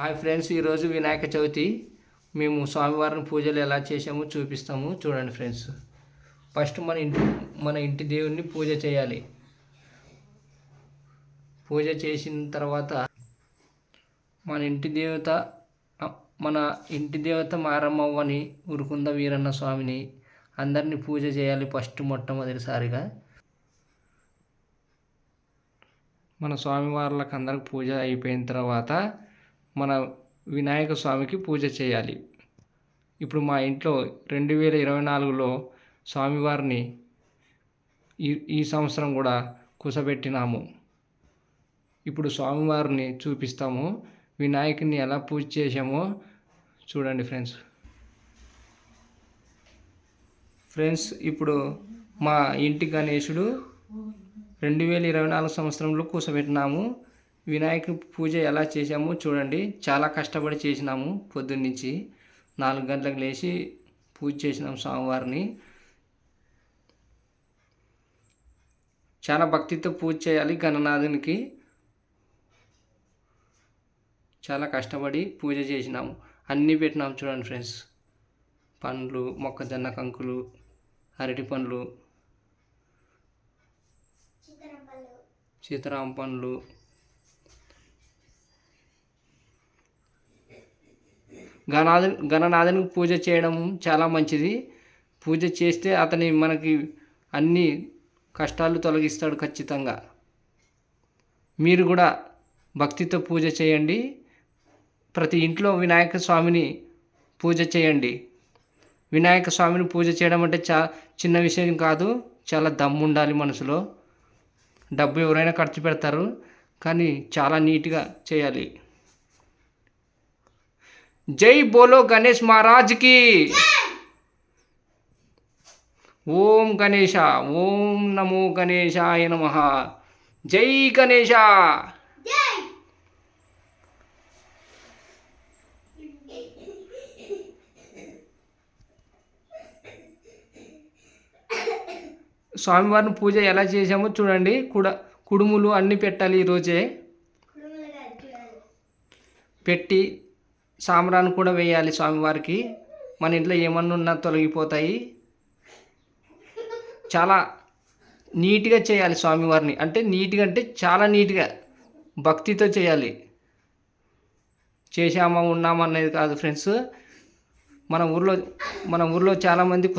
Hi friends, ఈరోజు వినాయక చవితి. మేము స్వామివారిని పూజలు ఎలా చేసామో చూపిస్తాము, చూడండి ఫ్రెండ్స్. ఫస్ట్ మన ఇంటి దేవుడిని పూజ చేయాలి. పూజ చేసిన తర్వాత మన ఇంటి దేవత మారమ్మవ్వని, ఉరుకుంద వీరన్న స్వామిని అందరినీ పూజ చేయాలి. ఫస్ట్ మొట్టమొదటిసారిగా మన స్వామివార్లకు అందరికి పూజ అయిపోయిన తర్వాత మన వినాయక స్వామికి పూజ చేయాలి. ఇప్పుడు మా ఇంట్లో 2024లో స్వామివారిని ఈ సంవత్సరం కూడా కూసబెట్టినాము. ఇప్పుడు స్వామివారిని చూపిస్తాము. వినాయకుని ఎలా పూజ చేసామో చూడండి ఫ్రెండ్స్. ఇప్పుడు మా ఇంటి గణేశుడు 2024 సంవత్సరంలో కూసబెట్టినాము. వినాయక పూజ ఎలా చేసామో చూడండి. చాలా కష్టపడి చేసినాము. పొద్దున్నుంచి 4 గంటలకు లేచి పూజ చేసినాము స్వామివారిని. చాలా భక్తితో పూజ చేయాలి గణనాథునికి. చాలా కష్టపడి పూజ చేసినాము. అన్నీ పెట్టినాము చూడండి ఫ్రెండ్స్. పండ్లు, మొక్కజొన్న కంకులు, అరటి పండ్లు, సీతారామ పండ్లు, గణనాథునికి పూజ చేయడం చాలా మంచిది. పూజ చేస్తే మనకి అన్ని కష్టాలు తొలగిస్తాడు ఖచ్చితంగా. మీరు కూడా భక్తితో పూజ చేయండి. ప్రతి ఇంట్లో వినాయక స్వామిని పూజ చేయండి. వినాయక స్వామిని పూజ చేయడం అంటే చిన్న విషయం కాదు. చాలా దమ్ము ఉండాలి మనసులో. డబ్బు ఎవరైనా ఖర్చు పెడతారు, కానీ చాలా నీట్గా చేయాలి. జై బోలో గణేష్ మహారాజ్ కి. ఓం గణేశ, ఓం నమో గణేశాయ నమః. జై గణేశ. స్వామివారిని పూజ ఎలా చేసామో చూడండి. కుడుములు అన్నీ పెట్టాలి. ఈరోజే పెట్టి సాంబ్రాన్ని కూడా వేయాలి స్వామివారికి. మన ఇంట్లో ఏమన్నా ఉన్నా తొలగిపోతాయి. చాలా నీట్గా చేయాలి స్వామివారిని. అంటే చాలా నీట్గా భక్తితో చేయాలి. చేసామా ఉన్నామా అనేది కాదు ఫ్రెండ్స్. మన ఊర్లో చాలామంది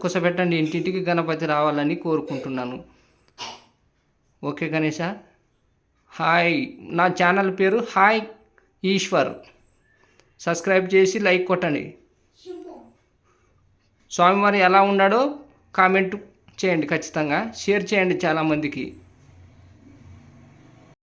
కుసబెట్టండి. ఇంటింటికి గణపతి రావాలని కోరుకుంటున్నాను. ఓకే గణేష. హాయ్, నా ఛానల్ పేరు హాయ్ ఈశ్వర్. సబ్స్క్రైబ్ చేసి లైక్ కొట్టండి. స్వామివారి ఎలా ఉన్నాడో కామెంట్ చేయండి. ఖచ్చితంగా షేర్ చేయండి చాలామందికి.